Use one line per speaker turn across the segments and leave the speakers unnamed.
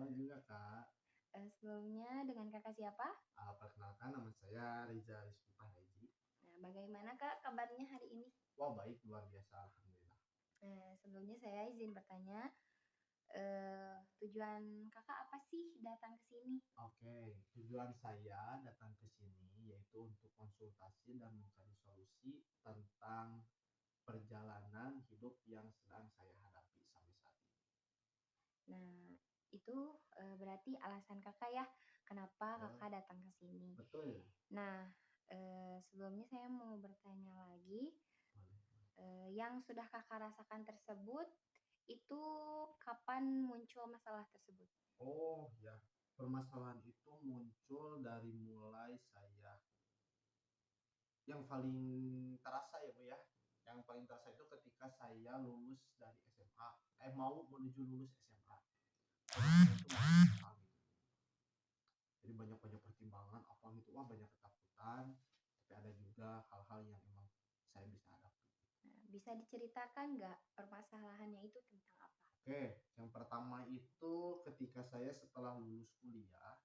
Halo juga Kak.
Sebelumnya dengan Kakak siapa?
Perkenalkan nama saya Riza Rizky Fahreji.
Nah, bagaimana Kak kabarnya hari ini?
Wah baik, luar biasa, alhamdulillah.
Sebelumnya saya izin bertanya, tujuan Kakak apa sih datang ke sini?
Oke, tujuan saya datang ke sini yaitu untuk konsultasi dan mencari solusi tentang perjalanan hidup yang sedang saya hadapi sampai saat ini.
Nah, itu, berarti alasan Kakak ya, kenapa
Oh,
Kakak datang ke sini.
betul.
Nah, sebelumnya saya mau bertanya lagi,
Boleh.
yang sudah Kakak rasakan tersebut, itu kapan muncul masalah tersebut?
Oh ya, permasalahan itu muncul dari mulai saya yang paling terasa ya Bu ya. Yang paling terasa itu ketika saya lulus dari SMA, mau menuju lulus SMA. Permasalahan itu banyak hal gitu. Jadi banyak-banyak pertimbangan apa gitu, wah banyak ketakutan, tapi ada juga hal-hal yang emang saya bisa hadapi.
Nah, bisa diceritakan nggak permasalahannya itu tentang apa?
Oke, yang pertama itu ketika saya setelah lulus kuliah,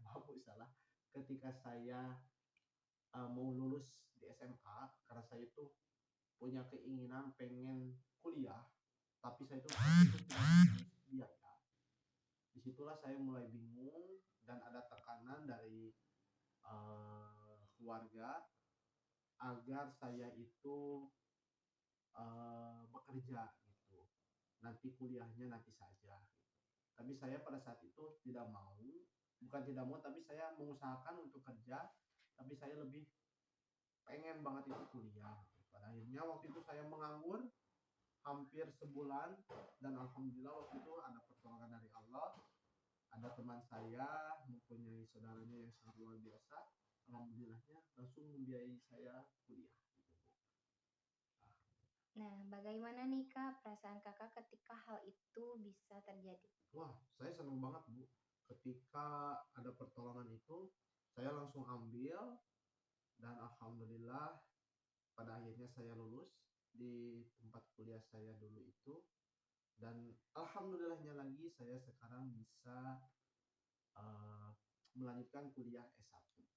maaf salah, ketika saya mau lulus di SMA, karena saya itu punya keinginan pengen kuliah, tapi saya itu waktu itu tidak biaya. Disitulah saya mulai bingung dan ada tekanan dari keluarga agar saya itu bekerja gitu. Nanti kuliahnya nanti saja. Gitu. Tapi saya pada saat itu tidak mau, bukan tidak mau, tapi saya mengusahakan untuk kerja, tapi saya lebih pengen banget itu kuliah. Gitu. Pada akhirnya waktu itu saya menganggur hampir sebulan dan alhamdulillah waktu itu ada pertolongan dari Allah, ada teman saya mempunyai saudaranya yang sangat luar biasa, alhamdulillahnya langsung membiayai saya kuliah gitu.
Nah, bagaimana nih Kak perasaan Kakak ketika hal itu bisa terjadi?
Wah, saya senang banget Bu, ketika ada pertolongan itu saya langsung ambil dan alhamdulillah pada akhirnya saya lulus di tempat kuliah saya dulu itu, dan alhamdulillahnya lagi saya sekarang bisa uh, melanjutkan kuliah S1 gitu.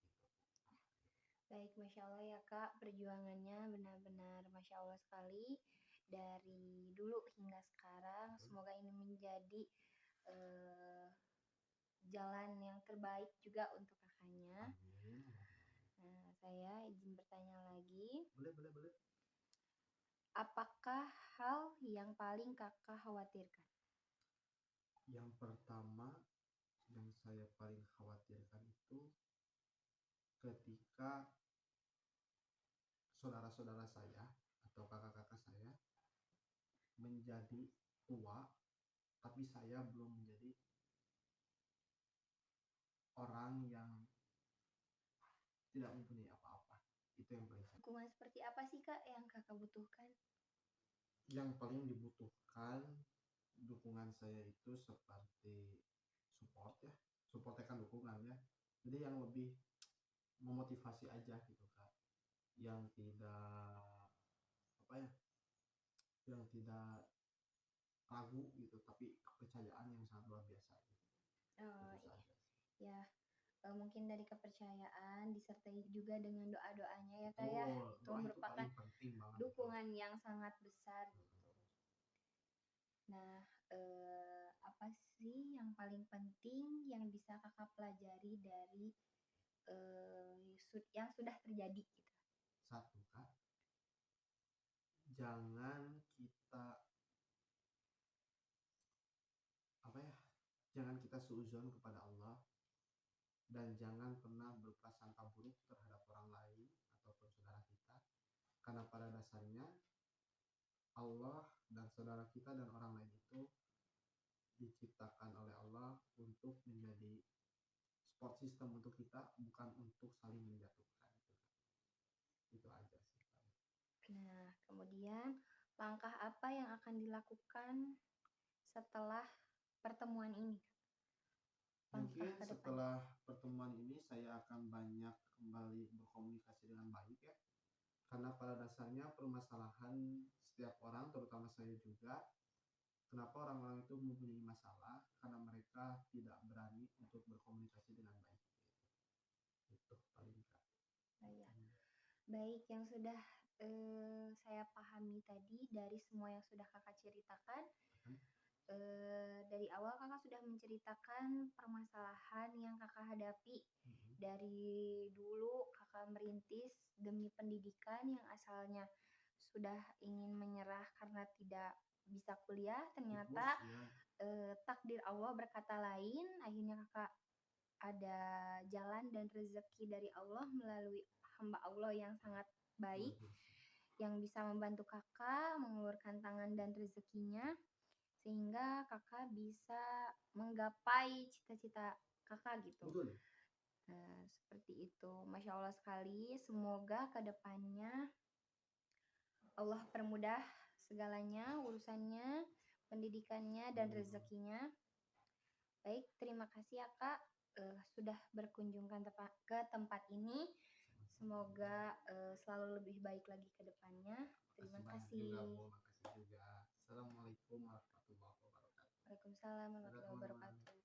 Baik, Masya Allah ya Kak, perjuangannya benar-benar Masya Allah sekali. Dari dulu hingga sekarang, semoga ini menjadi eh, jalan yang terbaik juga untuk kakaknya.
Amin.
Nah, saya izin bertanya lagi,
Boleh, boleh, boleh.
apakah hal yang paling kakak khawatirkan?
Yang pertama yang saya paling khawatirkan itu ketika saudara-saudara saya atau kakak-kakak saya menjadi tua, tapi saya belum menjadi orang yang tidak mempunyai apa-apa. Itu yang paling saya.
Dukungan seperti apa sih Kak yang kakak butuhkan?
Yang paling dibutuhkan dukungan saya itu seperti support ya, supportnya kan dukungan ya. Jadi yang lebih memotivasi aja gitu kak, yang tidak apa ya, yang tidak ragu gitu, tapi kepercayaan yang sangat luar biasa gitu.
Oh,
Itu saja.
ya, mungkin dari kepercayaan disertai juga dengan doa-doanya ya Kak ya.
Betul,
Itu
doa itu
merupakan
paling penting banget itu.
dukungan yang sangat besar gitu. Nah, apa sih yang paling penting yang bisa Kakak pelajari dari yang sudah terjadi gitu?
Satu kak, jangan kita apa ya, jangan kita suuzon kepada Allah, dan jangan pernah berprasangka buruk terhadap orang lain ataupun saudara kita, karena pada dasarnya Allah dan saudara kita dan orang lain itu diciptakan oleh Allah untuk menjadi support system untuk kita, bukan untuk saling menjatuhkan gitu. Itu aja sih.
Nah, kemudian langkah apa yang akan dilakukan setelah pertemuan ini? Langkah
Mungkin
ke depan.
setelah pertemuan ini saya akan banyak kembali berkomunikasi dengan baik ya, karena pada dasarnya permasalahan setiap orang terutama saya juga Kenapa orang-orang itu mempunyai masalah? Karena mereka tidak berani untuk berkomunikasi dengan baik. Itu paling Kak.
Oh, ya. Baik, yang sudah saya pahami tadi dari semua yang sudah Kakak ceritakan, dari awal Kakak sudah menceritakan permasalahan yang Kakak hadapi dari dulu Kakak merintis demi pendidikan yang asalnya sudah ingin menyerah karena tidak bisa kuliah, ternyata takdir Allah berkata lain, akhirnya Kakak ada jalan dan rezeki dari Allah melalui hamba Allah yang sangat baik, yang bisa membantu Kakak mengulurkan tangan dan rezekinya, sehingga Kakak bisa menggapai cita-cita Kakak gitu.
Betul.
Seperti itu. Masya Allah sekali. Semoga ke depannya Allah permudah segalanya, urusannya, pendidikannya, dan rezekinya. Baik, terima kasih ya Kak sudah berkunjungkan ke tempat ini. Semoga selalu lebih baik lagi ke depannya. Terima kasih.
Makasih juga. Assalamualaikum warahmatullahi wabarakatuh.
Waalaikumsalam warahmatullahi wabarakatuh.